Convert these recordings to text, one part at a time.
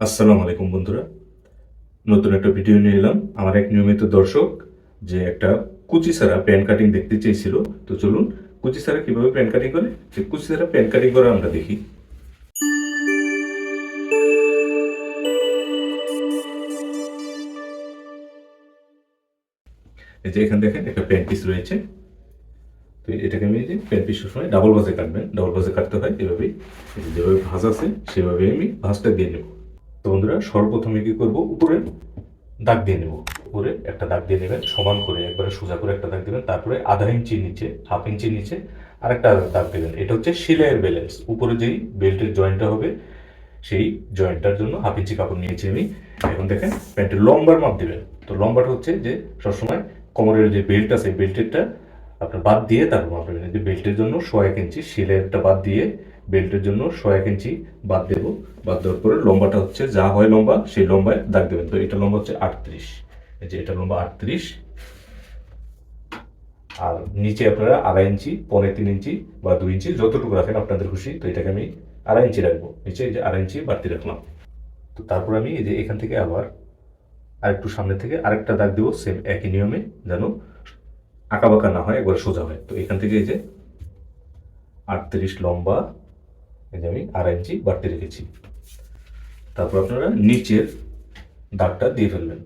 আসসালামু আলাইকুম বন্ধুরা, নতুন একটা ভিডিও নিয়ে এলাম। আমার এক নিয়মিত দর্শক যে একটা কুচি ছাড়া প্যান কাটিং দেখতে চেয়েছিল। তো চলুন কুচি ছাড়া কিভাবে প্যান কাটিং করে, সে কুচি ছাড়া প্যান কাটিং করে আমরা দেখি। এই যে এখানে দেখেন একটা প্যান পিস রয়েছে। তো এটাকে আমি এই যে প্যান পিস সবসময় ডাবল ভাঁজে কাটবেন, ডাবল ভাঁজে কাটতে হয় এভাবেই। এই যে যেভাবে ভাঁজ আছে সেভাবে আমি ভাঁজটা দিয়ে নেব। তো বন্ধুরা সর্বপ্রথমে কি করব, উপরে দাগ দিয়ে নেব। উপরে একটা দাগ দিয়ে নেবেন, সমান করে একবারে সোজা করে একটা দাগ দেবেন। তারপরে আধা ইঞ্চি নিচে, হাফ ইঞ্চি নিচে আরেকটা দাগ দেবেন। এটা হচ্ছে সেলাইয়ের ব্যালেন্স। উপরে যেই বেল্টের জয়েন্টটা হবে সেই জয়েন্টটার জন্য হাফ ইঞ্চি কাপড় নিয়েছি আমি। এখন দেখেন প্যান্টের লম্বার মাপ দেবেন। তো লম্বাটা হচ্ছে যে সবসময় কোমরের যে বেল্ট আছে বেল্টেরটা আপনার বাদ দিয়ে তারপর মাপ নেবেন। যে বেল্টের জন্য 1.5 ইঞ্চি, সেলাইয়েরটা বাদ দিয়ে বেল্টের জন্য 1.5 ইঞ্চি বাদ দেবো। বাদ দেওয়ার পরে লম্বাটা হচ্ছে যা হয় লম্বা সেই লম্বায় দাগ দেবেন। তো এটা লম্বা হচ্ছে 38, এই যে এটা লম্বা 38। আর নিচে আপনারা 2.5 ইঞ্চি, 3.25 ইঞ্চি বা 2 ইঞ্চি যতটুকু রাখেন আপনাদের খুশি। তো এটাকে আমি 2.5 ইঞ্চি রাখবো। নিচে এই যে 2.5 ইঞ্চি বাড়তি রাখলাম। তো তারপর আমি এই যে এখান থেকে আবার আরেকটু সামনে থেকে আরেকটা দাগ দেবো, সেম একই নিয়মে, যেন আঁকা বাঁকা না হয়, একবার সোজা হয়। তো এখান থেকে এই যে 38 লম্বা, এই যে আমি 2.5 ইঞ্চি বাড়তি রেখেছি। তারপর আপনারা নিচের দাগটা দিয়ে ফেলবেন।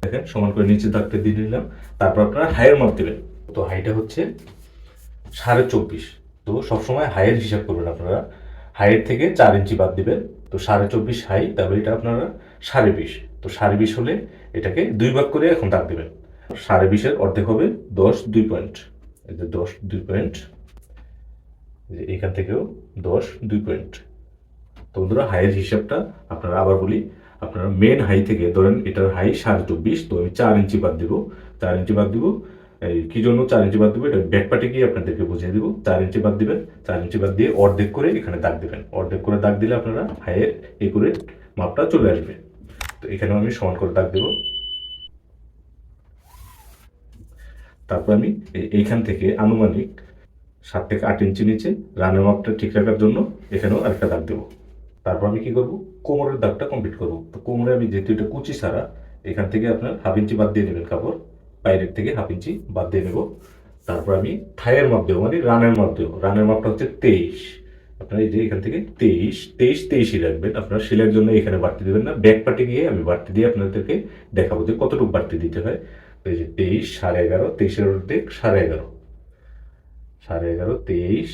দেখেন সমান করে নিচের দাগটা দিয়ে নিলাম। তারপর আপনারা হাইয়ের মাপ দেবেন। তো হাইটা হচ্ছে 24.5। তো সবসময় হাইয়ের হিসাব করবেন আপনারা। হাইয়ের থেকে 4 ইঞ্চি বাদ দিবেন। তো 24.5 হাই, তাহলে এটা আপনারা 20.5। তো 20.5 হলে এটাকে 2 ভাগ করে এখন দাগ দেবেন। 20.5-এর অর্ধেক হবে 10 2 পয়েন্ট। এই যে 10 2 পয়েন্ট, যে এখান থেকেও 10 2 পয়েন্ট। তো বন্ধুরা হাইয়ের হিসাবটা আপনারা আবার বলি, আপনারা মেন হাই থেকে ধরেন এটার হাই 24.5, তো আমি 4 ইঞ্চি বাদ দিব। 4 ইঞ্চি বাদ দিব। এই কি জন্য 4 ইঞ্চি বাদ দিব এটা ব্যাক পার্টে গিয়ে আপনাদেরকে বুঝিয়ে দিব। 4 ইঞ্চি বাদ দিবেন। 4 ইঞ্চি বাদ দিয়ে অর্ধেক করে এখানে দাগ দিবেন। অর্ধেক করে দাগ দিলে আপনারা হাইয়ের একুরেট মাপটা চলে আসবে। তো এখানেও আমি সমান করে দাগ দেব। তারপর আমি এইখান থেকে আনুমানিক 7 থেকে 8 ইঞ্চি নিচে রানের মাপটা ঠিক রাখার জন্য এখানেও আরেকটা দাগ দেবো। তারপর আমি কি করব, কোমরের দাগটা কমপ্লিট করব। তো কোমরে আমি যেহেতু এটা কুচি ছাড়া, এখান থেকে আপনার হাফ ইঞ্চি বাদ দিয়ে নেবেন কাপড়, বাইরের থেকে হাফ ইঞ্চি বাদ দিয়ে নেব। তারপর আমি থাইয়ের মাপ দেবো, মানে রানের মাপ দেবো। রানের মাপটা হচ্ছে 23। আপনার এই যে এখান থেকে 23 রাখবেন। আপনার সেলাইয়ের জন্য এখানে বাড়তি দেবেন না, ব্যাক পার্টে গিয়ে আমি বাড়তি দিয়ে আপনাদেরকে দেখাবো যে কতটুকু বাড়তি দিতে হয়। তো এই যে 23 11.5, 23-এর অর্ধেক 11.5, 11.5 23।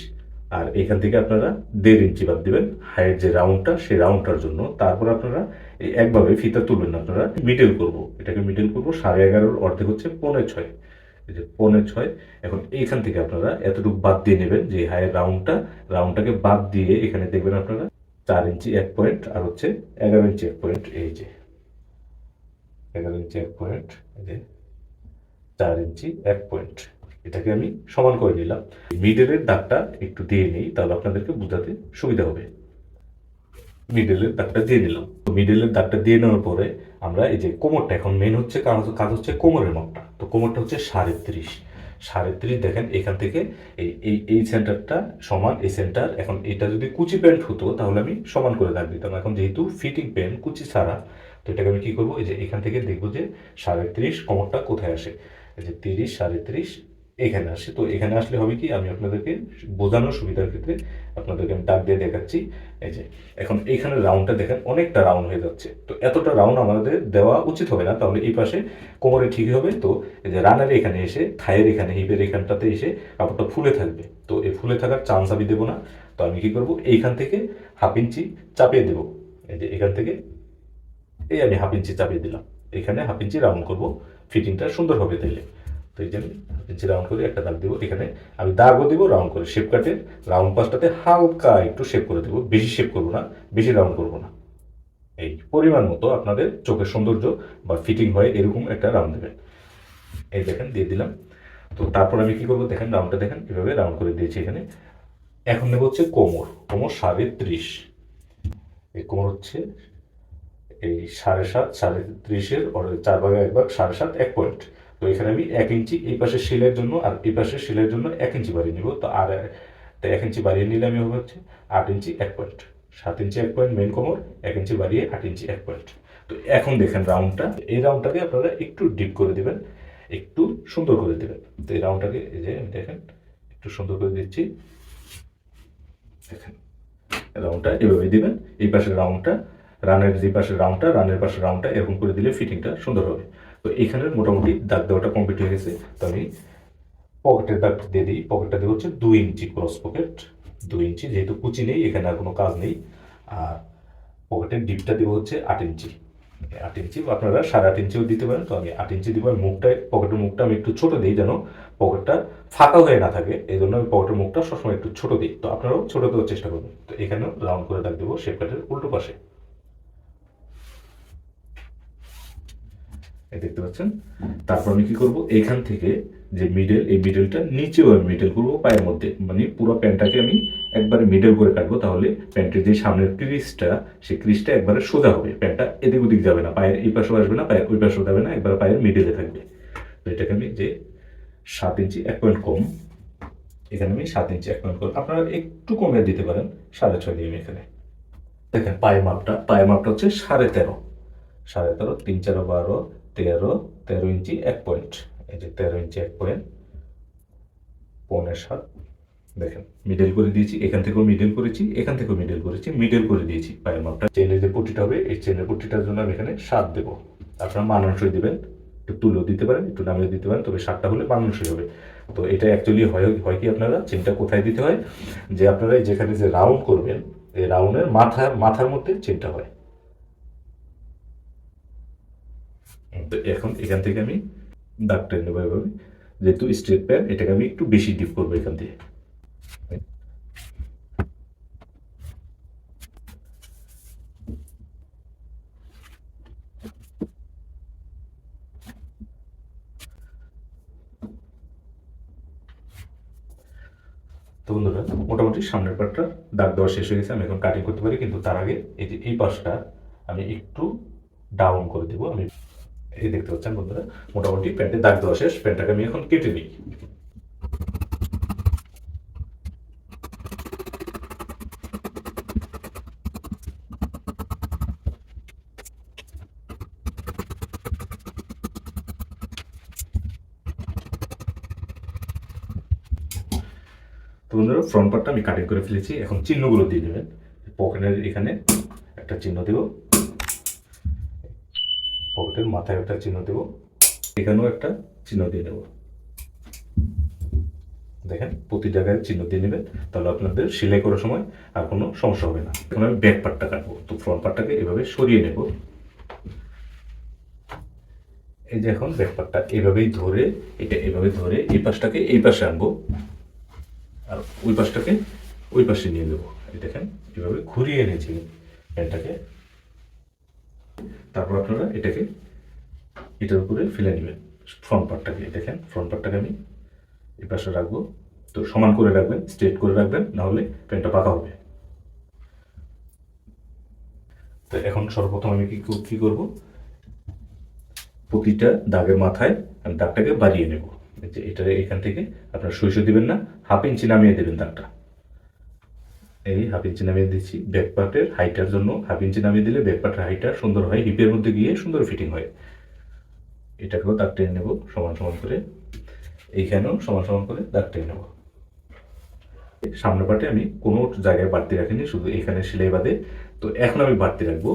আর এখান থেকে আপনারা 1.5 ইঞ্চি বাদ দিবেন হাইয়ের যে রাউন্ডটা, সেই রাউন্ডটার জন্য। তারপর আপনারা এই একভাবে ফিতা তুলবেন না, আপনারা মিডল করব, এটাকে মিডল করবো। 11.5-এর অর্ধেক হচ্ছে 6.25, এই যে 6.25। এখন এইখান থেকে আপনারা এতটুকু বাদ দিয়ে নেবেন, যে হাইয়ের রাউন্ডটাকে বাদ দিয়ে এখানে দেখবেন আপনারা 4 ইঞ্চি 1 পয়েন্ট আর হচ্ছে 11 ইঞ্চি 1 পয়েন্ট। এই যে 11 ইঞ্চি 1 পয়েন্ট, এই যে 4 ইঞ্চি 1 পয়েন্ট। এটাকে আমি সমান করে নিলাম। মিডলের দাগটা একটু দিয়ে নিই, তাহলে আপনাদেরকে বোঝাতে সুবিধা হবে। মিডলের দাগটা দিয়ে নিলাম। তো মিডলের দাগটা দিয়ে নেওয়ার পরে আমরা এই যে কোমরটা, এখন মেন হচ্ছে কাজ হচ্ছে কোমরের মাপটা। তো কোমরটা হচ্ছে 37। 37 দেখেন এখান থেকে এই এই এই সেন্টারটা সমান, এই সেন্টার। এখন এটা যদি কুচি প্যান্ট হতো তাহলে আমি সমান করে দাগ দিতাম। এখন যেহেতু ফিটিং প্যান্ট কুচি ছাড়া, তো এটাকে আমি কি করবো, এই যে এখান থেকে দেখবো যে 37 কোমরটা কোথায় আসে। এই যে 30 37 এখানে আসে। তো এখানে আসলে হবে কি, আমি আপনাদেরকে বোঝানোর সুবিধার ক্ষেত্রে আপনাদেরকে আমি দাগ দিয়ে দেখাচ্ছি। এই যে এখন এইখানে রাউন্ডটা দেখেন অনেকটা রাউন্ড হয়ে যাচ্ছে। তো এতটা রাউন্ড আমাদের দেওয়া উচিত হবে না, তাহলে এই পাশে কোমরে ঠিকই হবে। তো এই যে রানের এখানে এসে, থাইয়ের এখানে, হিপের এখানটাতে এসে কাপড়টা ফুলে থাকবে। তো এই ফুলে থাকার চান্স আমি দেবো না। তো আমি কি করবো, এইখান থেকে হাফ ইঞ্চি চাপিয়ে দেবো। এই যে এখান থেকে এই আমি হাফ ইঞ্চি চাপিয়ে দিলাম। এখানে হাফ ইঞ্চি রাউন্ড করবো, ফিটিংটা সুন্দর হবে তাইলে। তো এই যে আমি হাফ ইঞ্চি রাউন্ড করে একটা দাগ দেবো। এখানে আমি দাগও দেবো রাউন্ড করে, শেপ কাটের রাউন্ড পাশটাতে হালকা একটু শেপ করে দেবো, বেশি শেপ করবো না, বেশি রাউন্ড করবো না। এই পরিমাণ মতো আপনাদের চোখের সৌন্দর্য বা ফিটিং হয় এরকম একটা রাউন্ড দেবেন। এই দেখেন দিয়ে দিলাম। তো তারপর আমি কি করবো, দেখেন রাউন্ডটা দেখেন এভাবে রাউন্ড করে দিয়েছি এখানে। এখন নেবো হচ্ছে কোমর। কোমর 37। এই কোমর হচ্ছে এই 7.5, 37-এর 4/1 7.5 1 পয়েন্ট। তো এখানে আমি 1 ইঞ্চি এই পাশে সেলাইয়ের জন্য আর এই পাশে সেলাইয়ের জন্য 1 ইঞ্চি বাড়িয়ে নিব। তো 1 ইঞ্চি বাড়িয়ে নিলে আমি হবে হচ্ছে 8 ইঞ্চি 1 পয়েন্ট। 7 ইঞ্চি 1 পয়েন্ট মেন কোমর, 1 ইঞ্চি বাড়িয়ে 8 ইঞ্চি 1 পয়েন্ট। তো এখন দেখেন রাউন্ডটা, এই রাউন্ডটাকে আপনারা একটু ডিপ করে দেবেন, একটু সুন্দর করে দেবেন। তো এই রাউন্ডটাকে এই যে দেখেন একটু সুন্দর করে দিচ্ছি, দেখেন রাউন্ডটা এভাবে দিবেন। এই পাশের রাউন্ডটা, রানের যে পাশের রাউন্ডটা, রানের পাশের রাউন্ডটা এরকম করে দিলে ফিটিংটা সুন্দর হবে। তো এখানের মোটামুটি দাগ দেওয়াটা কমপ্লিট হয়ে গেছে। তো আমি পকেটের দাগ দিয়ে দিই। পকেটটা দেবো হচ্ছে 2 ইঞ্চি ক্রস পকেট, 2 ইঞ্চি, যেহেতু কুচি নেই এখানে আর কোনো কাজ নেই। আর পকেটের ডিপটা দেবো হচ্ছে 8 ইঞ্চি, 8 ইঞ্চি, আপনারা 8.5 ইঞ্চিও দিতে পারেন। তো আমি 8 ইঞ্চি দিব। মুখটা, পকেটের মুখটা আমি একটু ছোট দিই যেন পকেটটা ফাঁকা হয়ে না থাকে, এই জন্য আমি পকেটের মুখটা সবসময় একটু ছোট দিই। তো আপনারাও ছোট দেওয়ার চেষ্টা করবেন। তো এখানেও রাউন্ড করে দাগ দেবো শেপ কাটের উল্টো পাশে, এই দেখতে পাচ্ছেন। তারপর আমি কি করব, এইখান থেকে যে মিডল, এই মিডলটা নিচেও আমি মিডল করবো পায়ের মধ্যে, মানে পুরো প্যান্টটাকে আমি একবারে মিডল করে কাটবো। তাহলে প্যান্টের যে সামনের ক্রিজটা, সেই ক্রিজটা একবারে সোজা হবে, প্যান্টটা এদিক ওদিক যাবে না, পায়ের এই পাশেও আসবে না, পায়ের ওই পাশেও যাবে না, একবার পায়ের মিডলে থাকবে। তো এটাকে আমি যে 7 ইঞ্চি 1 পয়েন্ট কম, এখানে আমি 7 ইঞ্চি 1 পয়েন্ট কম, আপনারা একটু কমে দিতে পারেন, 6.5 দিয়ে আমি এখানে। দেখেন পায়ের মাপটা, পায়ের মাপটা হচ্ছে 13.5, 13.5, 3 4 12, 13, 13 ইঞ্চি 1 পয়েন্ট, এই যে 13 ইঞ্চি 1 পয়েন্ট, 5.5 দেখেন মিডল করে দিয়েছি। এখান থেকেও মিডল করেছি, এখান থেকেও মিডল করেছি, মিডল করে দিয়েছি পায়ের মাপটা। চেনের যে পট্টিটা হবে, এই চেনের পট্টিটার জন্য আমি এখানে 7 দেবো। আপনারা মানানসই দিবেন, একটু তুলেও দিতে পারেন, একটু নামিয়ে দিতে পারেন, তবে 7টা হলে মানানসই হবে। তো এটা অ্যাকচুয়ালি হয় কি, আপনারা চেনটা কোথায় দিতে হয়, যে আপনারা যেখানে যে রাউন্ড করবেন, এই রাউন্ডের মাথার মধ্যে চেনটা হয়। তো এখন এখান থেকে আমি দাগ টেনে নেবো এভাবে, যেহেতু স্ট্রেট প্যান, এটাকে আমি একটু বেশি ডিপ করবো এখান থেকে। তো বন্ধুরা মোটামুটি সামনের পার্টটা দাগ দেওয়া শেষ হয়ে গেছে, আমি এখন কাটিং করতে পারি। কিন্তু তার আগে এই যে এই পাশটা আমি একটু ডাউন করে দেবো। আমি এই দেখতে পাচ্ছেন বন্ধুরা, মোটামুটি প্যান্টে দাগ দেওয়া শেষ। প্যান্টটাকে আমি এখন কেটে নিই। তো বন্ধুরা ফ্রন্ট পার্টটা আমি কাটিং করে ফেলেছি। এখন চিহ্নগুলো দিয়ে দেবেন। পকেটের এখানে একটা চিহ্ন দেবো, পকেটের মাথায় একটা চিহ্ন দেবো, এখানেও একটা চিহ্ন দিয়ে দেবো। দেখেন প্রতি জায়গায় চিহ্ন দিয়ে নেবেন, তাহলে আপনাদের সেলাই করার সময় আর কোনো সমস্যা হবে না। এখন আমি ব্যাক পার্টটা কাটবো। তো ফ্রন্ট পার্টটাকে এভাবে সরিয়ে নেব। এই যে এখন ব্যাক পার্টটা এভাবেই ধরে, এটা এভাবে ধরে এই পাশটাকে এই পাশে আনবো, আর ওই পাশটাকে ওই পাশে নিয়ে দেবো। এই দেখেন এভাবে ঘুরিয়ে এনেছি প্যান্টটাকে। তারপর আপনারা এটাকে এটার উপরে ফেলে নেবেন ফ্রন্ট পার্টটাকে। দেখেন ফ্রন্ট পার্টটাকে আমি এই পাশে রাখবো। তো সমান করে রাখবেন, স্ট্রেট করে রাখবেন, নাহলে প্যান্টটা পাকা হবে। তো এখন সর্বপ্রথম আমি কি করব, প্রতিটা দাগের মাথায় আমি দাগটাকে বাড়িয়ে নেব। যে এটা এখান থেকে আপনার সইষে দিবেন না, 1/2 ইঞ্চি নামিয়ে দেবেন দাগটা। এই 1/2 ইঞ্চি নামিয়ে দিচ্ছি ব্যাক পার্টের হাইটার জন্য। 1/2 ইঞ্চি নামিয়ে দিলে ব্যাক পার্টের হাইটা সুন্দর হয়, হিপের মধ্যে গিয়ে সুন্দর ফিটিং হয়। এটাকেও দাগ টেনে নেব সমান সমান করে, এইখানেও সমান সমান করে দাগ টেনে নেব। সামনের পার্টে আমি কোনো জায়গায় বাড়তি রাখিনি, শুধু এখানে সেলাই বাদে। তো এখন আমি বাড়তি রাখবো,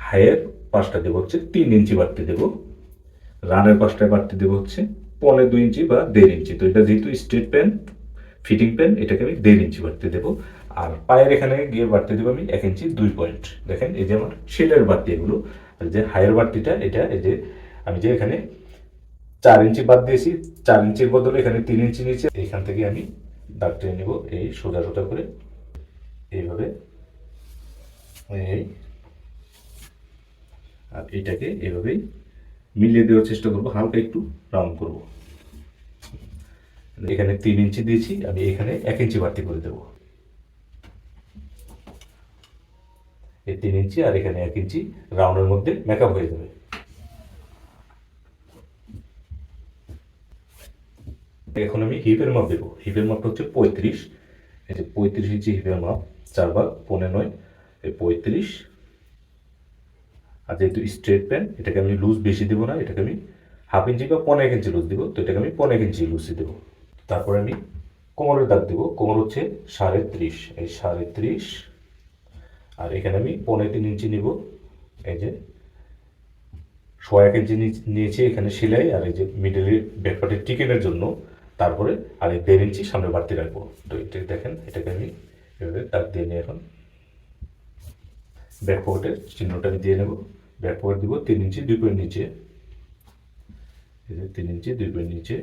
হাইয়ের পাশটা দেবো হচ্ছে 3 ইঞ্চি বাড়তি দেবো, রানের পাশটায় বাড়তি দেবো হচ্ছে 1.25 ইঞ্চি বা 1.5 ইঞ্চি। তো এটা যেহেতু স্ট্রেট প্যান, ফিটিং প্যান, এটাকে আমি 1.5 ইঞ্চি বাড়তি দেবো। আর পায়ের এখানে গিয়ে বাড়তি দেবো আমি 1 ইঞ্চি 2 পয়েন্ট। দেখেন এই যে আমার সেলের বাড়তি এগুলো। আর যে হাইয়ের বাড়তিটা, এটা এই যে আমি যে এখানে 4 ইঞ্চি বাদ দিয়েছি, 4 ইঞ্চির বদলে এখানে 3 ইঞ্চি নিচে, এখান থেকে আমি দাগ টেনে নেবো এই সোজা সোজা করে, এইভাবে। এই আর এটাকে এভাবেই মিলিয়ে দেওয়ার চেষ্টা করবো, হালকা একটু রাউন্ড করব। এখানে 3 ইঞ্চি দিয়েছি, আমি এখানে 1 ইঞ্চি বাড়তি করে দেবো। এই 3 ইঞ্চি আর এখানে 1 ইঞ্চি রাউন্ডের মধ্যে মেকআপ হয়ে যাবে। এখন আমি হিপের মাপ দেবো। হিপের মাপটা হচ্ছে 35, এই যে 35 ইঞ্চি হিপের মাপ 4/15 এই 35। আর যেহেতু স্ট্রেট প্যান্ট, এটাকে আমি লুজ বেশি দেবো না, এটাকে আমি 1/2 ইঞ্চি বা 1.5 ইঞ্চি লুজ দেবো, তো এটাকে আমি 1.5 ইঞ্চি লুজই দেবো। তারপরে আমি কোমরের দাগ দেবো। কোমর হচ্ছে 30.5, এই 30.5। আর এখানে আমি 3.25 ইঞ্চি নিব। এই যে 1.5 ইঞ্চি নিয়েছি এখানে সেলাই, আর এই যে মিডলের ব্যাকপার্টের টিকেনের জন্য। তারপরে আর এই 1.5 ইঞ্চি সামনে বাড়তি রাখবো। তো এটা দেখেন, এটাকে আমি এভাবে দাগ দিয়ে নিই। এখন ব্যাক পকেটের চিহ্নটা আমি দিয়ে নেব। ব্যাক পকেট দিব 3 ইঞ্চি 2 পয়েন্ট নিচে, এই যে 3 ইঞ্চি 2 পয়েন্ট নিচে।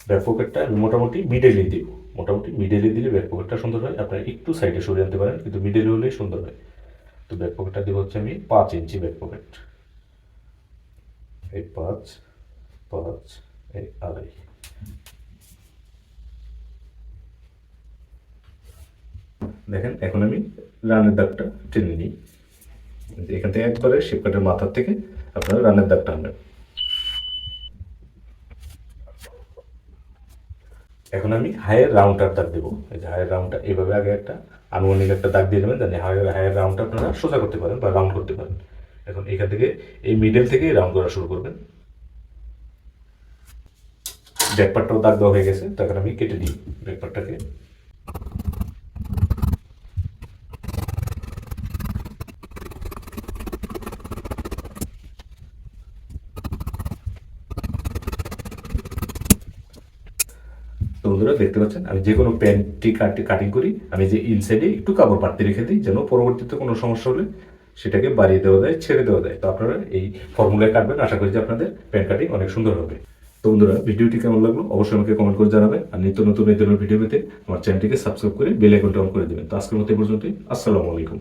ব্যাক পকেটটা আমি মোটামুটি মিডেলে দিব। মোটামুটি মিডেলে দিলে ব্যাক পকেটটা সুন্দর হয়। আপনারা একটু সাইডে সরিয়ে আনতে পারেন, কিন্তু মিডেলে হলেই সুন্দর হয়। তো ব্যাক পকেটটা দিব হচ্ছে আমি 5 ইঞ্চি ব্যাক পকেট। এই 5, 5, এই 2.5। দেখেন, এখন আমি রানের দাগটা টেনে নিই। এখান থেকে একবারে শেপ কাটের মাথার থেকে আপনারা রানের দাগটা আনবেন। এখন আমি হায়ের রাউন্ডটার দাগ দেবো। এই যে হায়ের রাউন্ডটা এভাবে আগে একটা আনুমানিক একটা দাগ দিয়ে নেবেন, জানি হায়ের রাউন্ডটা আপনারা সোজা করতে পারেন বা রাউন্ড করতে পারেন। এখন এখান থেকে এই মিডল থেকে রাউন্ড করা শুরু করবেন। ব্যাকপার্টটাও দাগ দেওয়া হয়ে গেছে, তো এখন আমি কেটে দিই ব্যাকপার্টটাকে। তো বন্ধুরা দেখতে পাচ্ছেন, আমি যে কোনো প্যান্টটি কাটিং করি, আমি যে ইনসাইডে একটু কাপড় বাড়তি রেখে দিই, যেন পরবর্তীতে কোনো সমস্যা হলে সেটাকে বাড়িয়ে দেওয়া যায়, ছেড়ে দেওয়া যায়। তো আপনারা এই ফর্মুলায় কাটবেন, আশা করি যে আপনাদের প্যান্ট কাটিং অনেক সুন্দর হবে। তো বন্ধুরা, ভিডিওটি কেমন লাগলো অবশ্যই আমাকে কমেন্ট করে জানাবেন। আর নিত্য নতুন এই ধরনের ভিডিও পেতে আমার চ্যানেলটিকে সাবস্ক্রাইব করে বেল আইকনটা অন করে দেবেন। তো আজকের মতো এই পর্যন্তই। আসসালামু আলাইকুম।